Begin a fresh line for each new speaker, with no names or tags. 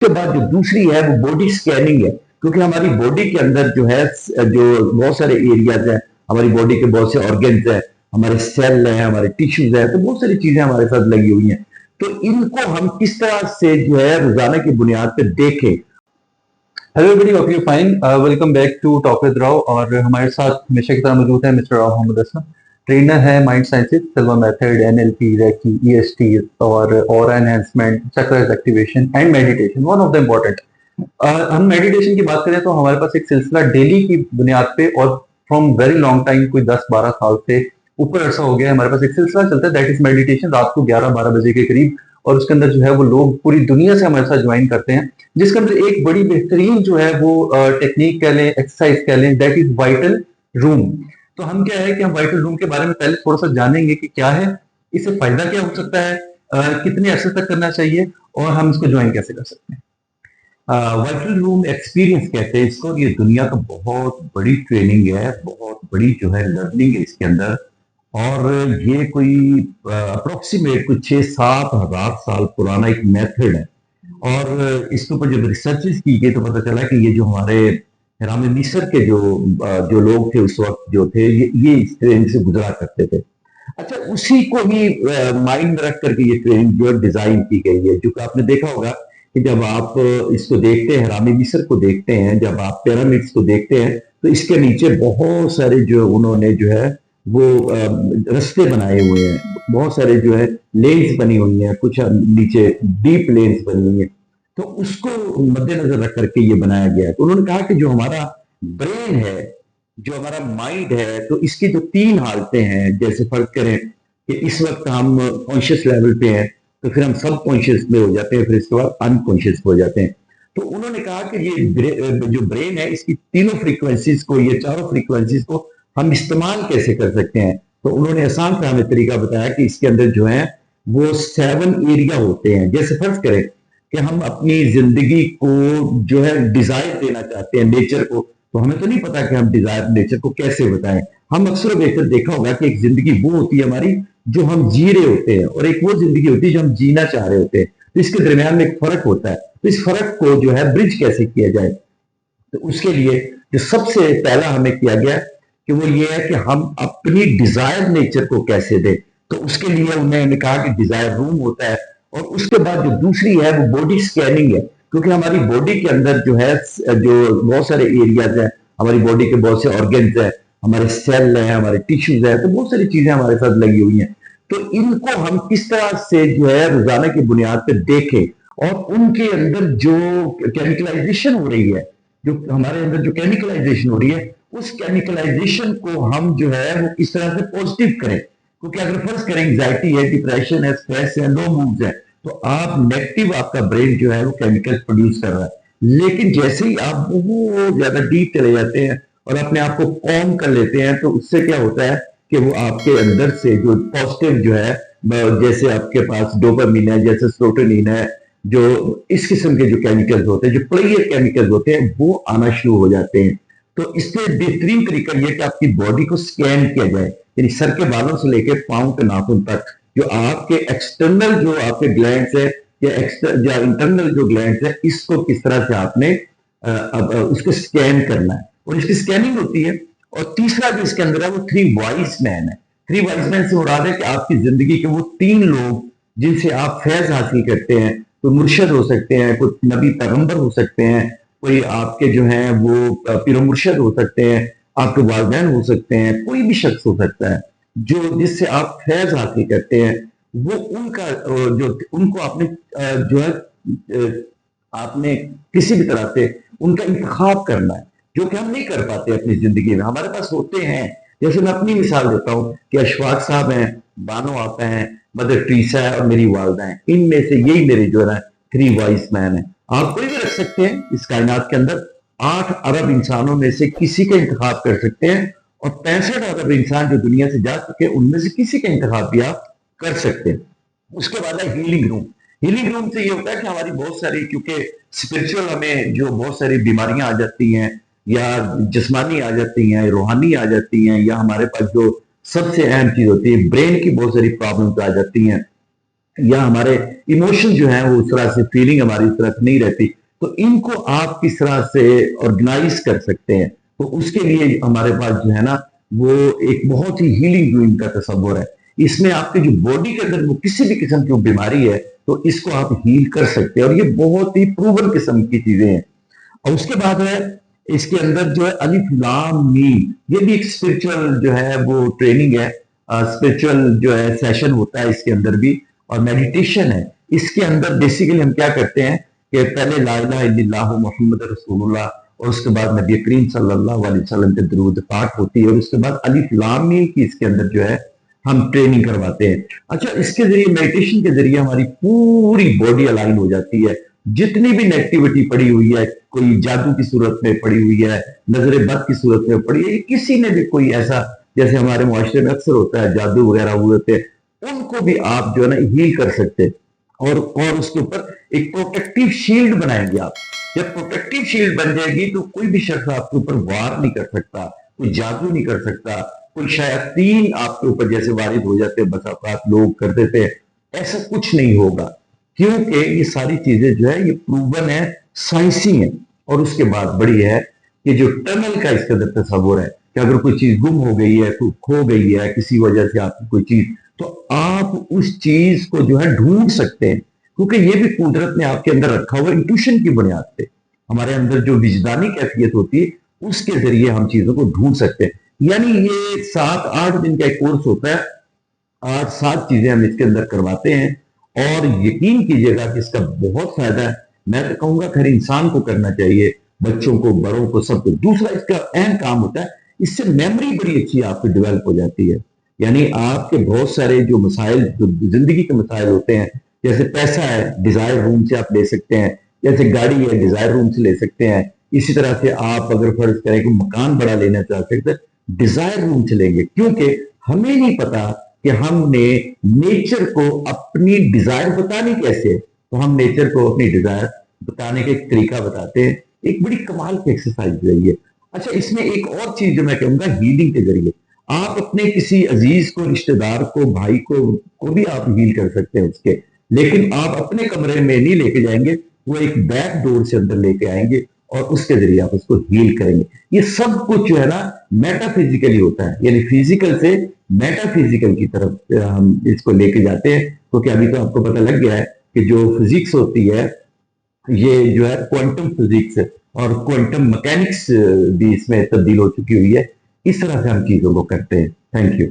کے بعد جو دوسری ہے وہ بوڈی سکیننگ ہے، کیونکہ ہماری باڈی کے اندر جو ہے جو بہت سارے ایریاز ہیں، ہماری باڈی کے بہت سے آرگنز ہیں، ہمارے سیل ہیں، ہمارے ٹیشوز ہیں، تو بہت ساری چیزیں ہمارے ساتھ لگی ہوئی ہیں، تو ان کو ہم کس طرح سے جو ہے روزانہ کی بنیاد پہ دیکھیں۔
Hello every hope you fine, welcome back to talk with Rao, اور ہمارے ساتھ ہمیشہ کی طرح موجود ہے مسٹر راؤ محمد اسلم، ٹرینر ہے mind sciences, Silva method, N L P, Reiki, E S T اور enhancement, chakras activation and meditation, one of the important. ہم میڈیٹیشن کی بات کریں تو ہمارے پاس ایک سلسلہ ڈیلی کی بنیاد پہ اور فرام ویری لانگ ٹائم، کوئی 10-12 سال سے اوپر عرصہ ہو گیا ہمارے پاس ایک سلسلہ چلتا ہے، دیٹ از میڈیٹیشن، رات کو 11-12 بجے کے قریب، اور اس کے اندر جو ہے وہ لوگ پوری دنیا سے ہمارے ساتھ جوائن کرتے ہیں، جس کے اندر ایک بڑی بہترین جو ہے وہ ٹیکنیک کہہ لیں، ایکسرسائز کہہ لیں، دیٹ از وائٹل روم۔ تو ہم کیا ہے کہ ہم وائٹل روم کے بارے میں پہلے تھوڑا سا جانیں گے کہ کیا ہے، اس سے فائدہ کیا ہو سکتا ہے، کتنے عرصے تک کرنا چاہیے، اور ہم اس کو جوائن کیسے کر سکتے ہیں۔
وائٹل روم ایکسپیرینس کہتے ہیں اس کو، یہ دنیا کا بہت بڑی ٹریننگ ہے، بہت بڑی جو ہے لرننگ ہے اس کے اندر، اور یہ کوئی اپروکسیمیٹ کوئی 6-7 ہزار سال پرانا ایک میتھڈ ہے، اور اس کے اوپر جب ریسرچز کی گئی تو پتہ چلا کہ یہ جو ہمارے حرام مصر کے جو لوگ تھے اس وقت جو تھے، یہ اس ٹریننگ سے گزرا کرتے تھے۔ اچھا، اسی کو ہی مائنڈ میں رکھ کر کے یہ ٹریننگ جو ہے ڈیزائن کی گئی ہے، جو کہ آپ نے دیکھا ہوگا کہ جب آپ اس کو دیکھتے ہیں، حرام مصر کو دیکھتے ہیں، جب آپ پیرامڈس کو دیکھتے ہیں تو اس کے نیچے بہت سارے جو انہوں نے جو ہے وہ رستے بنائے ہوئے ہیں، بہت سارے جو ہے لینز بنی ہوئی ہیں، کچھ نیچے ڈیپ لینز بنی ہوئی ہیں، تو اس کو مد نظر رکھ کر کے یہ بنایا گیا ہے۔ تو انہوں نے کہا کہ جو ہمارا برین ہے، جو ہمارا مائنڈ ہے، تو اس کی جو 3 حالتیں ہیں، جیسے فرض کریں کہ اس وقت ہم کانشیس لیول پہ ہیں، تو پھر ہم سب کانشیس میں ہو جاتے ہیں، پھر اس کے بعد ان کانشیس ہو جاتے ہیں۔ تو انہوں نے کہا کہ یہ جو برین ہے، اس کی تینوں فریکوینسیز کو، یہ چاروں فریکوینسیز کو ہم استعمال کیسے کر سکتے ہیں۔ تو انہوں نے آسان سے ہمیں طریقہ بتایا کہ اس کے اندر جو ہے وہ 7 ایریا ہوتے ہیں۔ جیسے فرض کریں کہ ہم اپنی زندگی کو جو ہے ڈیزائر دینا چاہتے ہیں نیچر کو، تو ہمیں تو نہیں پتا کہ ہم ڈیزائر نیچر کو کیسے بتائیں۔ ہم اکثر و بیشتر دیکھا ہوگا کہ ایک زندگی وہ ہوتی ہے ہماری جو ہم جی رہے ہوتے ہیں، اور ایک وہ زندگی ہوتی ہے جو ہم جینا چاہ رہے ہوتے ہیں، تو اس کے درمیان میں ایک فرق ہوتا ہے۔ تو اس فرق کو جو ہے برج کیسے کیا جائے، تو اس کے لیے جو سب سے پہلا ہمیں کیا گیا کہ وہ یہ ہے کہ ہم اپنی ڈیزائر نیچر کو کیسے دیں۔ تو اس کے لیے انہوں نے کہا کہ ڈیزائر روم ہوتا ہے، اور اس کے بعد جو دوسری ہے وہ بوڈی سکیننگ ہے، کیونکہ ہماری باڈی کے اندر جو ہے جو بہت سارے ایریاز ہیں، ہماری باڈی کے بہت سے آرگنز ہیں، ہمارے سیل ہیں، ہمارے ٹیشوز ہیں، تو بہت ساری چیزیں ہمارے ساتھ لگی ہوئی ہیں، تو ان کو ہم کس طرح سے جو ہے روزانہ کی بنیاد پہ دیکھیں، اور ان کے اندر جو کیمیکلائزیشن ہو رہی ہے، جو ہمارے اندر جو کیمیکلائزیشن ہو رہی ہے، اس کیمیکلائزیشن کو ہم جو ہے وہ کس طرح سے پوزیٹیو کریں۔ کیونکہ اگر فرض کریں انگزائٹی ہے، ڈپریشن ہے، اسٹریس ہے، لو موڈز ہے، تو آپ نیگیٹو، آپ کا برین جو ہے وہ کیمیکل پروڈیوس کر رہا ہے، لیکن جیسے ہی آپ بہت زیادہ ڈیپ چلے جاتے ہیں اور اپنے آپ کو کام کر لیتے ہیں، تو اس سے کیا ہوتا ہے کہ وہ آپ کے اندر سے جو پازیٹیو جو ہے، جیسے آپ کے پاس ڈوپامین ہے، جیسے سیروٹونین ہے، جو اس قسم کے جو کیمیکلز ہوتے ہیں، جو پلیئر کیمیکلز ہوتے ہیں، وہ آنا شروع ہو جاتے ہیں۔ تو اس سے بہترین طریقہ یہ کہ آپ کی باڈی کو سکین کیا جائے، یعنی سر کے بالوں سے لے کے پاؤں کے ناخن تک، جو آپ کے ایکسٹرنل جو آپ کے گلینڈز ہے یا انٹرنل جو گلینڈز ہے، اس کو کس طرح سے آپ نے اس کو سکین کرنا ہے، اور اس کی سکیننگ ہوتی ہے۔ اور تیسرا جو اس کے اندر ہے وہ 3 وائز مین ہے۔ 3 وائز مین سے مراد ہے کہ آپ کی زندگی کے وہ 3 لوگ جن سے آپ فیض حاصل کرتے ہیں، کوئی مرشد ہو سکتے ہیں، کوئی نبی پیغمبر ہو سکتے ہیں، کوئی آپ کے جو ہیں وہ پیر و مرشد ہو سکتے ہیں، آپ کے والدین ہو سکتے ہیں، کوئی بھی شخص ہو سکتا ہے جو جس سے آپ فیض حاصل کرتے ہیں، وہ ان کا جو ان کو آپ نے جو ہے آپ نے کسی بھی طرح سے ان کا انتخاب کرنا ہے، جو کہ ہم نہیں کر پاتے اپنی زندگی میں۔ ہمارے پاس ہوتے ہیں، جیسے میں اپنی مثال دیتا ہوں کہ اشفاق صاحب ہیں، بانو آپا ہیں، مدر ٹریسا ہے، اور میری والدہ ہیں، ان میں سے یہی میرے جو ہے 3 وائز مین ہیں۔ آپ کوئی بھی رکھ سکتے ہیں اس کائنات کے اندر، 8 ارب انسانوں میں سے کسی کا انتخاب کر سکتے ہیں، اور 65 ارب انسان جو دنیا سے جا چکے ان میں سے کسی کا انتخاب بھی آپ کر سکتے ہیں۔ اس کے بعد ہے ہیلنگ روم۔ ہیلنگ روم سے یہ ہوتا ہے کہ ہماری بہت ساری، کیونکہ اسپرچل ہمیں جو بہت ساری بیماریاں آ جاتی ہیں، یا جسمانی آ جاتی ہیں، روحانی آ جاتی ہیں، یا ہمارے پاس جو سب سے اہم چیز ہوتی ہے برین کی بہت ساری پرابلمز آ جاتی ہیں، یا ہمارے ایموشن جو ہیں وہ اس طرح سے فیلنگ ہماری اس طرح سے نہیں رہتی، تو ان کو آپ کس طرح سے آرگنائز کر سکتے ہیں. تو اس کے لیے ہمارے پاس جو ہے نا وہ ایک بہت ہی ہیلنگ ڈوئنگ کا تصور ہے. اس میں آپ کے جو باڈی کے اندر وہ کسی بھی قسم کی بیماری ہے تو اس کو آپ ہیل کر سکتے ہیں، اور یہ بہت ہی پروون قسم کی چیزیں ہیں. اور اس کے بعد ہے اس کے اندر جو ہے الف لام میم، یہ بھی ایک اسپرچل جو ہے وہ ٹریننگ ہے، اسپرچل جو ہے سیشن ہوتا ہے اس کے اندر بھی، اور میڈیٹیشن ہے. اس کے اندر بیسیکلی ہم کیا کرتے ہیں کہ پہلے لا الہ الا اللہ محمد رسول اللہ، اور اس کے بعد نبی کریم صلی اللہ علیہ وسلم کے درود پاک ہوتی ہے، اور اس کے بعد الف لام میم کی اس کے اندر جو ہے ہم ٹریننگ کرواتے ہیں. اچھا، اس کے ذریعے میڈیٹیشن کے ذریعے ہماری پوری باڈی الائن ہو جاتی ہے. جتنی بھی نیگیٹیوٹی پڑی ہوئی ہے، کوئی جادو کی صورت میں پڑی ہوئی ہے، نظر بد کی صورت میں پڑی ہے، کسی نے بھی کوئی ایسا، جیسے ہمارے معاشرے میں اکثر ہوتا ہے جادو وغیرہ ہوئے ہوتے ہیں، ان کو بھی آپ جو ہے نا ہیل کر سکتے. اور اس کے اوپر ایک پروٹیکٹیو شیلڈ بنائیں گے آپ. جب پروٹیکٹیو شیلڈ بن جائے گی تو کوئی بھی شخص آپ کے اوپر وار نہیں کر سکتا، کوئی جادو نہیں کر سکتا، کوئی شیاطین آپ کے اوپر جیسے وارد ہو جاتے بس اوقات لوگ کر دیتے، ایسا کچھ نہیں ہوگا. کیونکہ یہ ساری چیزیں جو ہے یہ پروون ہے، سائنسی ہیں. اور اس کے بعد بڑی ہے کہ جو ٹنل کا اس کے اندر تصور ہے کہ اگر کوئی چیز گم ہو گئی ہے، کوئی کھو گئی ہے کسی وجہ سے آپ کی کوئی چیز، تو آپ اس چیز کو جو ہے ڈھونڈ سکتے ہیں. کیونکہ یہ بھی قدرت نے آپ کے اندر رکھا ہوا انٹویشن کی بنیاد پہ، ہمارے اندر جو وجدانی کیفیت ہوتی ہے اس کے ذریعے ہم چیزوں کو ڈھونڈ سکتے ہیں. یعنی یہ 7-8 دن کا ایک کورس ہوتا ہے، 8-7 چیزیں ہم اس کے اندر کرواتے ہیں، اور یقین کیجیے گا کہ اس کا بہت فائدہ ہے. میں تو کہوں گا ہر انسان کو کرنا چاہیے، بچوں کو، بڑوں کو، سب کو. دوسرا اس کا اہم کام ہوتا ہے، اس سے میموری بڑی اچھی آپ کی ڈیولپ ہو جاتی ہے. یعنی آپ کے بہت سارے جو مسائل، جو زندگی کے مسائل ہوتے ہیں، جیسے پیسہ ہے ڈیزائر روم سے آپ لے سکتے ہیں، جیسے گاڑی ہے ڈیزائر روم سے لے سکتے ہیں، اسی طرح سے آپ اگر فرض کریں کہ مکان بڑا لینا چاہتے ہیں ڈیزائر روم سے لیں گے. کیونکہ ہمیں نہیں پتا کہ ہم نے نیچر کو اپنی ڈیزائر بتانی کیسے ہے، تو ہم نیچر کو اپنی ڈیزائر بتانے کا ایک طریقہ بتاتے ہیں. ایک بڑی کمال کی ایکسرسائز رہی ہے. اچھا، اس میں ایک اور چیز جو میں کہوں گا، ہیلنگ کے ذریعے آپ اپنے کسی عزیز کو، رشتہ دار کو، بھائی کو بھی آپ ہیل کر سکتے ہیں اس کے. لیکن آپ اپنے کمرے میں نہیں لے کے جائیں گے، وہ ایک بیک ڈور سے اندر لے کے آئیں گے، اور اس کے ذریعے آپ اس کو ہیل کریں گے. یہ سب کچھ جو ہے نا میٹا فزیکلی ہوتا ہے، یعنی فزیکل سے میٹا فزیکل کی طرف ہم اس کو لے کے جاتے ہیں. کیونکہ ابھی تو آپ کو پتہ لگ گیا ہے کہ جو فزکس ہوتی ہے یہ جو ہے کوانٹم فزکس اور کوانٹم مکینکس بھی اس میں تبدیل ہو چکی ہوئی ہے. اس طرح سے ہم چیزوں کو کرتے ہیں. Thank you.